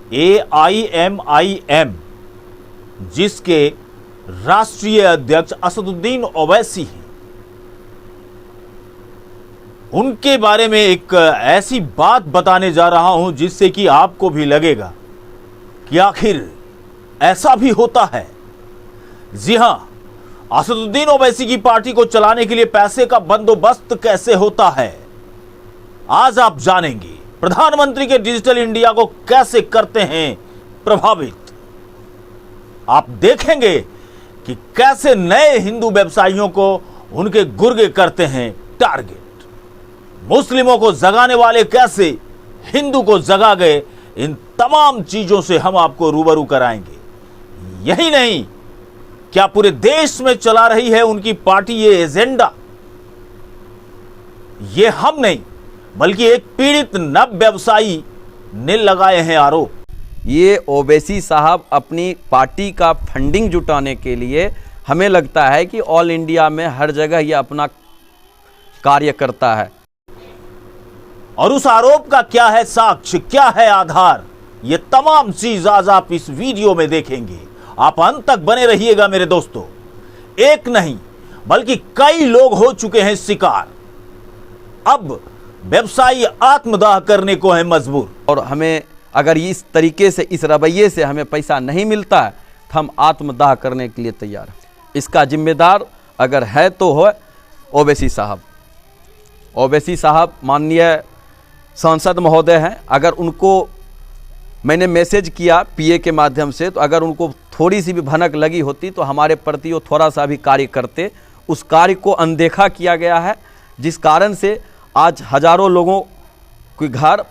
AIMIM, जिसके राष्ट्रीय अध्यक्ष असदुद्दीन ओवैसी हैं, उनके बारे में एक ऐसी बात बताने जा रहा हूं जिससे कि आपको भी लगेगा कि आखिर ऐसा भी होता है। जी हां, असदुद्दीन ओवैसी की पार्टी को चलाने के लिए पैसे का बंदोबस्त कैसे होता है, आज आप जानेंगे। प्रधानमंत्री के डिजिटल इंडिया को कैसे करते हैं प्रभावित। आप देखेंगे कि कैसे नए हिंदू व्यवसायियों को उनके गुर्गे करते हैं टारगेट। मुस्लिमों को जगाने वाले कैसे हिंदू को जगा गए, इन तमाम चीजों से हम आपको रूबरू कराएंगे। यही नहीं, क्या पूरे देश में चला रही है उनकी पार्टी ये एजेंडा। ये हम नहीं बल्कि एक पीड़ित नव व्यवसायी ने लगाए हैं आरोप। ये ओवैसी साहब अपनी पार्टी का फंडिंग जुटाने के लिए, हमें लगता है कि ऑल इंडिया में हर जगह ये अपना कार्य करता है। और उस आरोप का क्या है साक्ष्य, क्या है आधार, ये तमाम चीज आज आप इस वीडियो में देखेंगे। आप अंत तक बने रहिएगा मेरे दोस्तों। एक नहीं बल्कि कई लोग हो चुके हैं शिकार। अब व्यवसायी आत्मदाह करने को है मजबूर। और हमें अगर इस तरीके से, इस रवैये से हमें पैसा नहीं मिलता है तो हम आत्मदाह करने के लिए तैयार हैं। इसका जिम्मेदार अगर है तो हो ओवैसी साहब। ओवैसी साहब माननीय सांसद महोदय हैं। अगर उनको मैंने मैसेज किया पीए के माध्यम से, तो अगर उनको थोड़ी सी भी भनक लगी होती तो हमारे प्रति वो थोड़ा सा भी कार्य करते। उस कार्य को अनदेखा किया गया है, जिस कारण से आज हजारों लोगों के घर,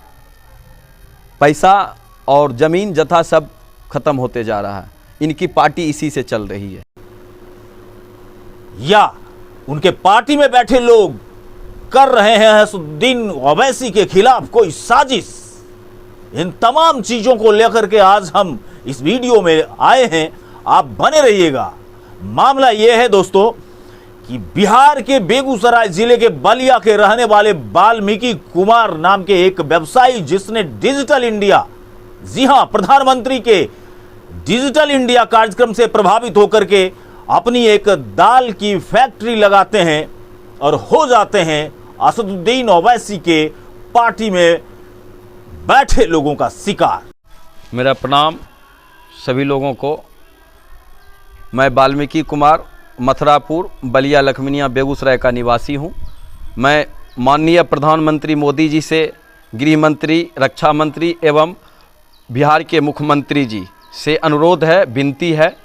पैसा और ज़मीन जथा सब खत्म होते जा रहा है। इनकी पार्टी इसी से चल रही है। या उनके पार्टी में बैठे लोग कर रहे हैं असदुद्दीन ओवैसी के खिलाफ कोई साजिश। इन तमाम चीजों को लेकर के आज हम इस वीडियो में आए हैं, आप बने रहिएगा। मामला यह है दोस्तों कि बिहार के बेगूसराय जिले के बलिया के रहने वाले वाल्मीकि कुमार नाम के एक व्यवसायी, जिसने डिजिटल इंडिया, जी हां, प्रधानमंत्री के डिजिटल इंडिया कार्यक्रम से प्रभावित होकर के अपनी एक दाल की फैक्ट्री लगाते हैं और हो जाते हैं असदुद्दीन ओवैसी के पार्टी में बैठे लोगों का शिकार। मेरा प्रणाम सभी लोगों को। मैं वाल्मीकि कुमार, मथुरापुर, बलिया, लखमीनिया, बेगूसराय का निवासी हूं। मैं माननीय प्रधानमंत्री मोदी जी से, गृह मंत्री, रक्षा मंत्री एवं बिहार के मुख्यमंत्री जी से अनुरोध है, विनती है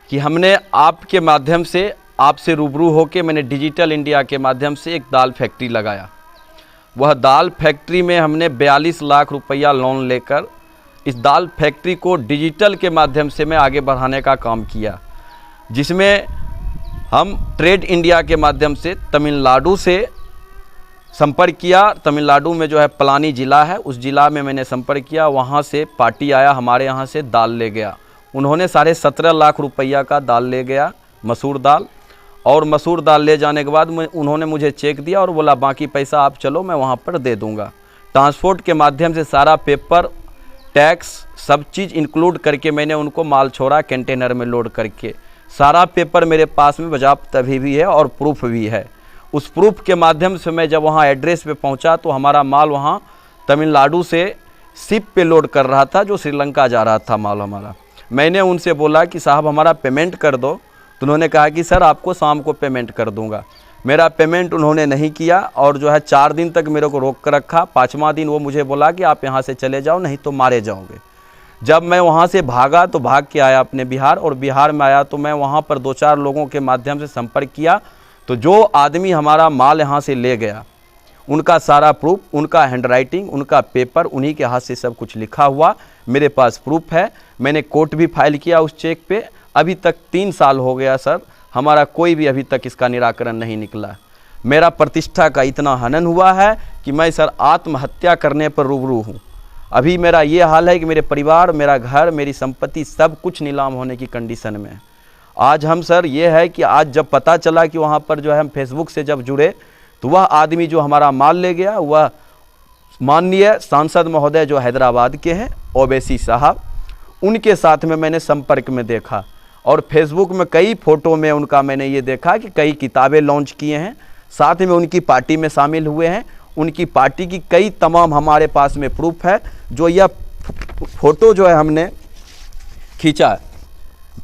कि हमने आपके माध्यम से, आपसे रूबरू होकर मैंने डिजिटल इंडिया के माध्यम से एक दाल फैक्ट्री लगाया। वह दाल फैक्ट्री में हमने 42 लाख रुपया लोन लेकर इस दाल फैक्ट्री को डिजिटल के माध्यम से मैं आगे बढ़ाने का काम किया, जिसमें हम ट्रेड इंडिया के माध्यम से तमिलनाडु से संपर्क किया। तमिलनाडु में जो है पलानी ज़िला है, उस ज़िला में मैंने संपर्क किया। वहाँ से पार्टी आया, हमारे यहाँ से दाल ले गया। उन्होंने 17.5 लाख रुपया का दाल ले गया, मसूर दाल। और मसूर दाल ले जाने के बाद उन्होंने मुझे चेक दिया और बोला बाकी पैसा आप चलो, मैं वहाँ पर दे दूँगा। ट्रांसपोर्ट के माध्यम से सारा पेपर, टैक्स, सब चीज़ इंक्लूड करके मैंने उनको माल छोड़ा कंटेनर में लोड करके। सारा पेपर मेरे पास में बाज़ाब्ता अभी भी है और प्रूफ भी है। उस प्रूफ के माध्यम से मैं जब वहाँ एड्रेस पे पहुँचा तो हमारा माल वहाँ तमिलनाडु से शिप पे लोड कर रहा था, जो श्रीलंका जा रहा था माल हमारा। मैंने उनसे बोला कि साहब हमारा पेमेंट कर दो, तो उन्होंने कहा कि सर आपको शाम को पेमेंट कर दूंगा। मेरा पेमेंट उन्होंने नहीं किया और जो है 4 दिन तक मेरे को रोक कर रखा। 5वां दिन वो मुझे बोला कि आप यहाँ से चले जाओ, नहीं तो मारे जाओगे। जब मैं वहाँ से भागा तो भाग के आया अपने बिहार, और बिहार में आया तो मैं वहाँ पर 2-4 लोगों के माध्यम से संपर्क किया। तो जो आदमी हमारा माल यहाँ से ले गया, उनका सारा प्रूफ, उनका हैंडराइटिंग, उनका पेपर, उन्हीं के हाथ से सब कुछ लिखा हुआ मेरे पास प्रूफ है। मैंने कोर्ट भी फाइल किया उस चेक पे। अभी तक 3 साल हो गया सर, हमारा कोई भी अभी तक इसका निराकरण नहीं निकला। मेरा प्रतिष्ठा का इतना हनन हुआ है कि मैं सर आत्महत्या करने पर रूबरू हूँ। अभी मेरा ये हाल है कि मेरे परिवार, मेरा घर, मेरी संपत्ति सब कुछ नीलाम होने की कंडीशन में है। आज हम सर ये है कि आज जब पता चला कि वहाँ पर जो है हम फेसबुक से जब जुड़े, तो वह आदमी जो हमारा माल ले गया वह माननीय सांसद महोदय जो हैदराबाद के हैं ओवैसी साहब, उनके साथ में मैंने संपर्क में देखा और फेसबुक में कई फ़ोटो में उनका मैंने ये देखा कि कई किताबें लॉन्च किए हैं, साथ में उनकी पार्टी में शामिल हुए हैं। उनकी पार्टी की कई तमाम हमारे पास में प्रूफ है। जो यह फ़ोटो जो है हमने खींचा है,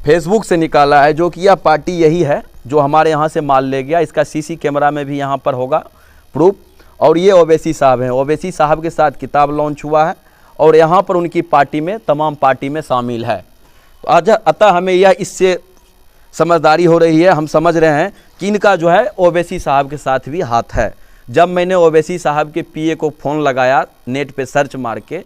फेसबुक से निकाला है, जो कि यह पार्टी यही है जो हमारे यहाँ से माल ले गया। इसका सीसी कैमरा में भी यहाँ पर होगा प्रूफ। और ये ओवैसी साहब हैं। ओवैसी साहब के साथ किताब लॉन्च हुआ है और यहाँ पर उनकी पार्टी में तमाम पार्टी में शामिल है। तो अतः हमें यह इससे समझदारी हो रही है, हम समझ रहे हैं कि इनका जो है ओवैसी साहब के साथ भी हाथ है। जब मैंने ओवैसी साहब के पीए को फ़ोन लगाया नेट पे सर्च मार के,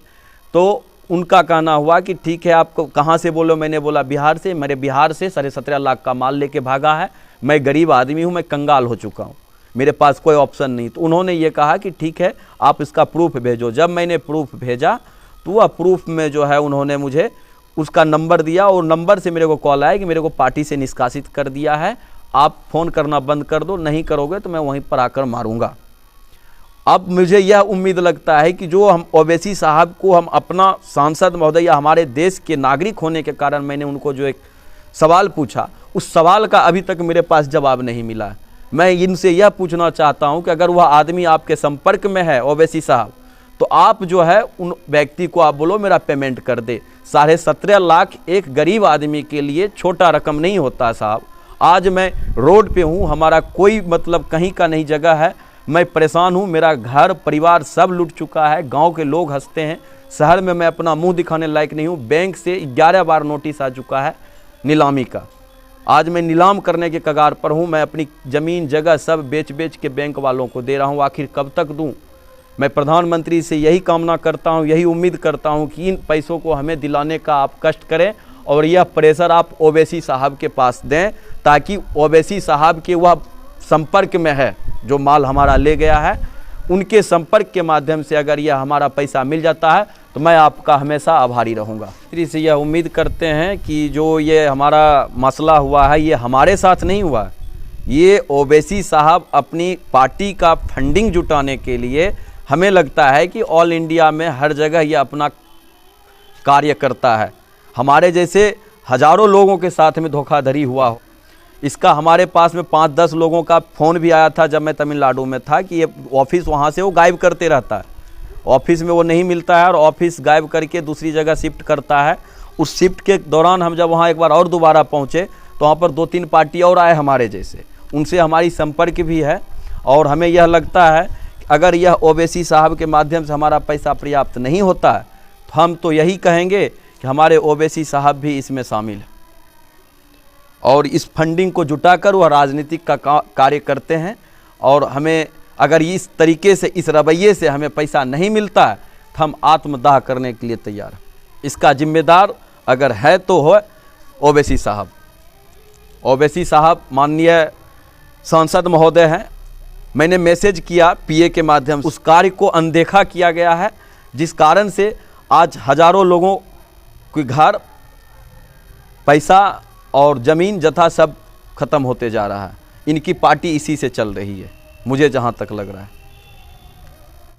तो उनका कहना हुआ कि ठीक है, आपको कहाँ से बोलो। मैंने बोला बिहार से। मेरे बिहार से 17.5 लाख का माल लेके भागा है। मैं गरीब आदमी हूँ, मैं कंगाल हो चुका हूँ, मेरे पास कोई ऑप्शन नहीं। तो उन्होंने ये कहा कि ठीक है, आप इसका प्रूफ भेजो। जब मैंने प्रूफ भेजा तो वह प्रूफ में जो है उन्होंने मुझे उसका नंबर दिया और नंबर से मेरे को कॉल आया कि मेरे को पार्टी से निष्कासित कर दिया है, आप फ़ोन करना बंद कर दो, नहीं करोगे तो मैं वहीं पर आकर मारूंगा। अब मुझे यह उम्मीद लगता है कि जो हम ओवैसी साहब को हम अपना सांसद महोदय या हमारे देश के नागरिक होने के कारण मैंने उनको जो एक सवाल पूछा, उस सवाल का अभी तक मेरे पास जवाब नहीं मिला है। मैं इनसे यह पूछना चाहता हूं कि अगर वह आदमी आपके संपर्क में है ओवैसी साहब, तो आप जो है उन व्यक्ति को आप बोलो मेरा पेमेंट कर दे। 17.5 लाख एक गरीब आदमी के लिए छोटा रकम नहीं होता साहब। आज मैं रोड पे हूँ, हमारा कोई मतलब कहीं का नहीं जगह है, मैं परेशान हूँ, मेरा घर परिवार सब लूट चुका है, गांव के लोग हंसते हैं, शहर में मैं अपना मुंह दिखाने लायक नहीं हूँ। बैंक से 11 बार नोटिस आ चुका है नीलामी का। आज मैं नीलाम करने के कगार पर हूँ। मैं अपनी ज़मीन जगह सब बेच बेच के बैंक वालों को दे रहा हूँ। आखिर कब तक दूँ? मैं प्रधानमंत्री से यही कामना करता हूँ, यही उम्मीद करता हूँ कि इन पैसों को हमें दिलाने का आप कष्ट करें और यह प्रेशर आप ओवैसी साहब के पास दें, ताकि ओवैसी साहब के वह संपर्क में है जो माल हमारा ले गया है, उनके संपर्क के माध्यम से अगर यह हमारा पैसा मिल जाता है तो मैं आपका हमेशा आभारी रहूँगा। इससे यह उम्मीद करते हैं कि जो ये हमारा मसला हुआ है ये हमारे साथ नहीं हुआ है। ये ओवैसी साहब अपनी पार्टी का फंडिंग जुटाने के लिए, हमें लगता है कि ऑल इंडिया में हर जगह ये अपना कार्य करता है। हमारे जैसे हज़ारों लोगों के साथ में धोखाधड़ी हुआ हो। इसका हमारे पास में 5-10 लोगों का फ़ोन भी आया था जब मैं तमिलनाडु में था कि ये ऑफिस वहाँ से वो गायब करते रहता है, ऑफिस में वो नहीं मिलता है और ऑफिस गायब करके दूसरी जगह शिफ्ट करता है। उस शिफ्ट के दौरान हम जब वहाँ एक बार और दोबारा पहुँचे तो वहाँ पर 2-3 पार्टी और आए हमारे जैसे, उनसे हमारी संपर्क भी है। और हमें यह लगता है कि अगर यह ओवैसी साहब के माध्यम से हमारा पैसा पर्याप्त नहीं होता है तो हम तो यही कहेंगे कि हमारे ओवैसी साहब भी इसमें शामिल है और इस फंडिंग को जुटाकर वह राजनीतिक का कार्य करते हैं। और हमें अगर इस तरीके से, इस रवैये से हमें पैसा नहीं मिलता है तो हम आत्मदाह करने के लिए तैयार हैं। इसका जिम्मेदार अगर है तो हो ओवैसी साहब। ओवैसी साहब माननीय सांसद महोदय हैं। मैंने मैसेज किया पीए के माध्यम से, उस कार्य को अनदेखा किया गया है, जिस कारण से आज हज़ारों लोगों के घर, पैसा और ज़मीन जथा सब खत्म होते जा रहा है। इनकी पार्टी इसी से चल रही है, मुझे जहाँ तक लग रहा है।